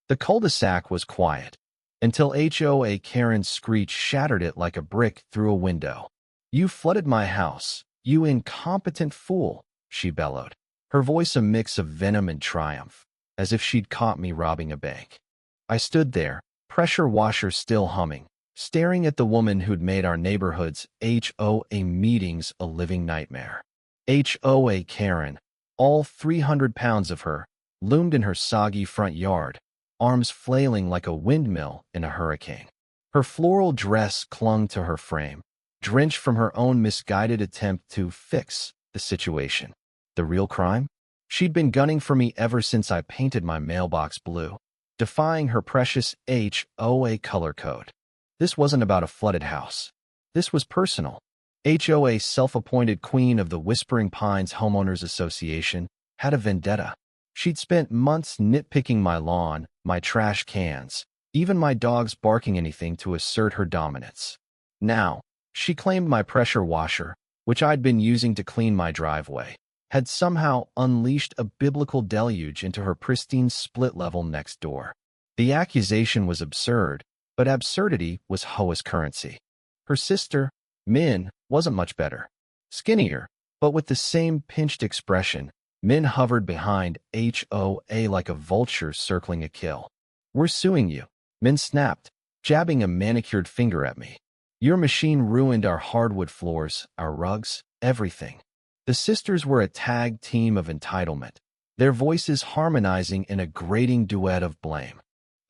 The cul-de-sac was quiet, until HOA Karen's screech shattered it like a brick through a window. "You flooded my house, you incompetent fool," she bellowed, her voice a mix of venom and triumph, as if she'd caught me robbing a bank. I stood there, pressure washer still humming, staring at the woman who'd made our neighborhood's HOA meetings a living nightmare. HOA Karen, all 300 pounds of her, loomed in her soggy front yard, arms flailing like a windmill in a hurricane. Her floral dress clung to her frame, drenched from her own misguided attempt to fix the situation. The real crime? She'd been gunning for me ever since I painted my mailbox blue, defying her precious HOA color code. This wasn't about a flooded house. This was personal. HOA, self-appointed queen of the Whispering Pines Homeowners Association, had a vendetta. She'd spent months nitpicking my lawn, my trash cans, even my dogs barking anything to assert her dominance. Now, she claimed my pressure washer, which I'd been using to clean my driveway, had somehow unleashed a biblical deluge into her pristine split level next door. The accusation was absurd, but absurdity was HOA's currency. Her sister, Min, wasn't much better. Skinnier, but with the same pinched expression, Min hovered behind HOA like a vulture circling a kill. "We're suing you," Min snapped, jabbing a manicured finger at me. "Your machine ruined our hardwood floors, our rugs, everything." The sisters were a tag team of entitlement, their voices harmonizing in a grating duet of blame.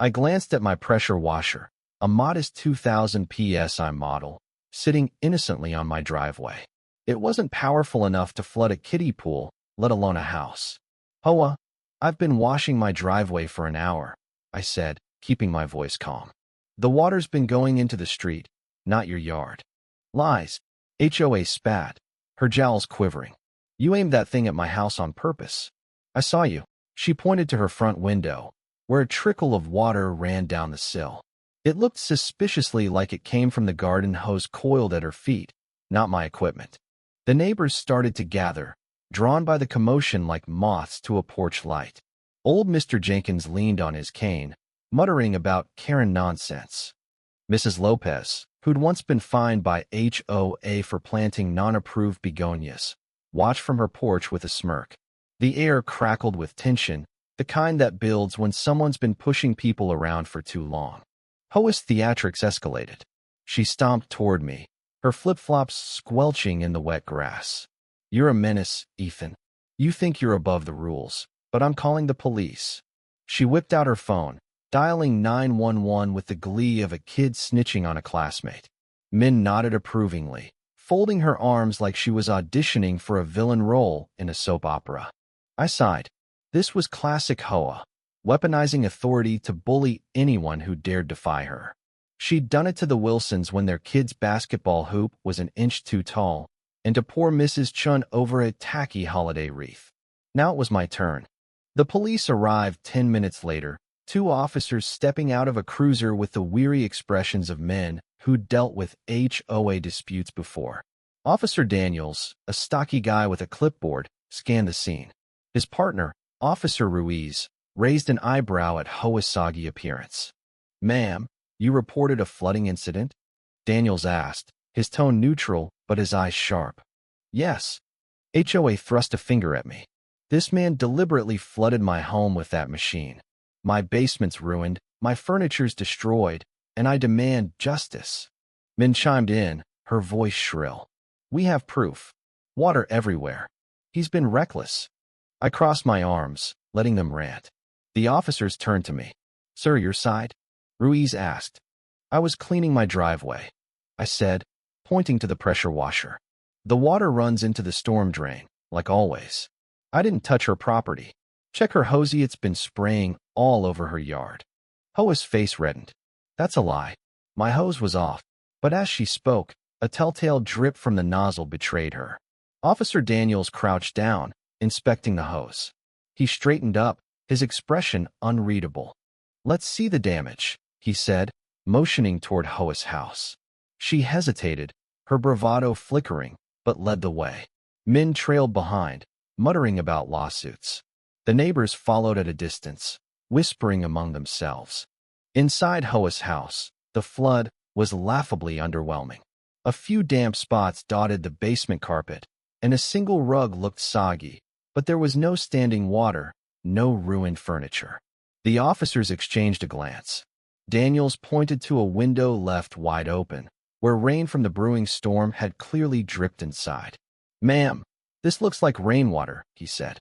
I glanced at my pressure washer, a modest 2000 psi model, sitting innocently on my driveway. It wasn't powerful enough to flood a kiddie pool, let alone a house. "HOA, I've been washing my driveway for an hour," I said, keeping my voice calm. "The water's been going into the street, not your yard." "Lies," HOA spat, her jowls quivering. "You aimed that thing at my house on purpose. I saw you." She pointed to her front window, where a trickle of water ran down the sill. It looked suspiciously like it came from the garden hose coiled at her feet, not my equipment. The neighbors started to gather, drawn by the commotion like moths to a porch light. Old Mr. Jenkins leaned on his cane, muttering about Karen nonsense. Mrs. Lopez, who'd once been fined by HOA for planting non-approved begonias, watched from her porch with a smirk. The air crackled with tension, the kind that builds when someone's been pushing people around for too long. HOA's theatrics escalated. She stomped toward me, her flip-flops squelching in the wet grass. "You're a menace, Ethan. You think you're above the rules, but I'm calling the police." She whipped out her phone, dialing 911 with the glee of a kid snitching on a classmate. Min nodded approvingly, folding her arms like she was auditioning for a villain role in a soap opera. I sighed. This was classic HOA, weaponizing authority to bully anyone who dared defy her. She'd done it to the Wilsons when their kid's basketball hoop was an inch too tall, and to poor Mrs. Chun over a tacky holiday wreath. Now it was my turn. The police arrived 10 minutes later, 2 officers stepping out of a cruiser with the weary expressions of men who'd dealt with HOA disputes before. Officer Daniels, a stocky guy with a clipboard, scanned the scene. His partner, Officer Ruiz, raised an eyebrow at HOA's soggy appearance. "Ma'am, you reported a flooding incident?" Daniels asked, his tone neutral but his eyes sharp. "Yes." HOA thrust a finger at me. "This man deliberately flooded my home with that machine. My basement's ruined, my furniture's destroyed, and I demand justice." Min chimed in, her voice shrill. "We have proof. Water everywhere. He's been reckless." I crossed my arms, letting them rant. The officers turned to me. "Sir, your side?" Ruiz asked. "I was cleaning my driveway," I said, pointing to the pressure washer. "The water runs into the storm drain, like always. I didn't touch her property. Check her hosey, it's been spraying all over her yard." HOA's face reddened. "That's a lie. My hose was off." But as she spoke, a telltale drip from the nozzle betrayed her. Officer Daniels crouched down, inspecting the hose. He straightened up, his expression unreadable. "Let's see the damage," he said, motioning toward HOA's house. She hesitated, her bravado flickering, but led the way. Min trailed behind, muttering about lawsuits. The neighbors followed at a distance, whispering among themselves. Inside HOA's house, the flood was laughably underwhelming. A few damp spots dotted the basement carpet, and a single rug looked soggy, but there was no standing water, no ruined furniture. The officers exchanged a glance. Daniels pointed to a window left wide open, where rain from the brewing storm had clearly dripped inside. "Ma'am, this looks like rainwater," he said.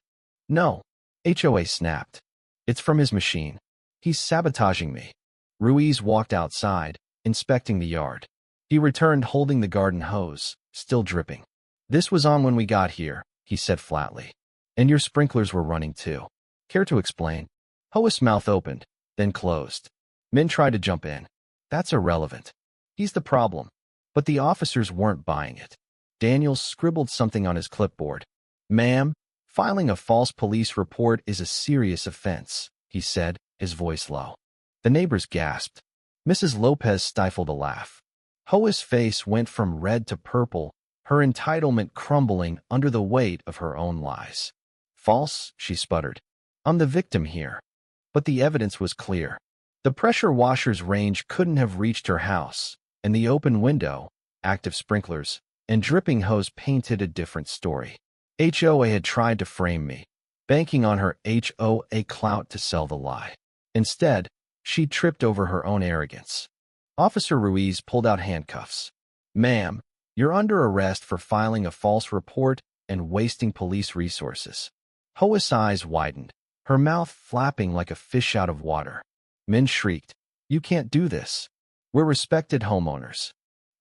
"No," HOA snapped. "It's from his machine. He's sabotaging me." Ruiz walked outside, inspecting the yard. He returned holding the garden hose, still dripping. "This was on when we got here," he said flatly. "And your sprinklers were running too. Care to explain?" HOA's mouth opened, then closed. Men tried to jump in. "That's irrelevant. He's the problem." But the officers weren't buying it. Daniels scribbled something on his clipboard. "Ma'am, filing a false police report is a serious offense," he said, his voice low. The neighbors gasped. Mrs. Lopez stifled a laugh. HOA's face went from red to purple, her entitlement crumbling under the weight of her own lies. "False?" she sputtered. "I'm the victim here." But the evidence was clear. The pressure washer's range couldn't have reached her house, and the open window, active sprinklers, and dripping hose painted a different story. HOA had tried to frame me, banking on her HOA clout to sell the lie. Instead, she tripped over her own arrogance. Officer Ruiz pulled out handcuffs. "Ma'am, you're under arrest for filing a false report and wasting police resources." HOA's eyes widened, her mouth flapping like a fish out of water. Men shrieked, "You can't do this. We're respected homeowners."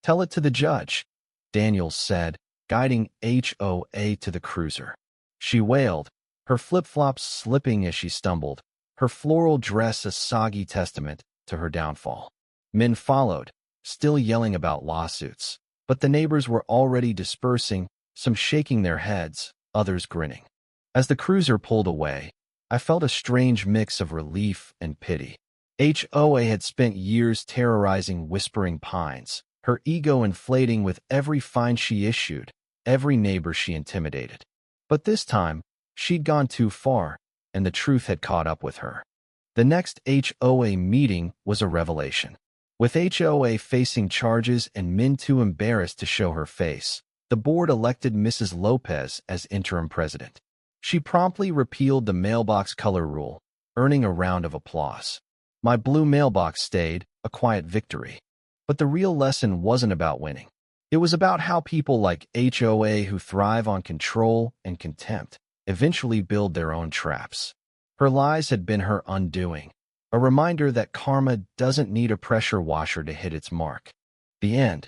"Tell it to the judge," Daniels said, guiding HOA to the cruiser. She wailed, her flip-flops slipping as she stumbled, her floral dress a soggy testament to her downfall. Men followed, still yelling about lawsuits, but the neighbors were already dispersing, some shaking their heads, others grinning. As the cruiser pulled away, I felt a strange mix of relief and pity. HOA had spent years terrorizing Whispering Pines, her ego inflating with every fine she issued, every neighbor she intimidated. But this time, she'd gone too far, and the truth had caught up with her. The next HOA meeting was a revelation. With HOA facing charges and Min too embarrassed to show her face, the board elected Mrs. Lopez as interim president. She promptly repealed the mailbox color rule, earning a round of applause. My blue mailbox stayed, a quiet victory. But the real lesson wasn't about winning. It was about how people like HOA who thrive on control and contempt eventually build their own traps. Her lies had been her undoing, a reminder that karma doesn't need a pressure washer to hit its mark. The end.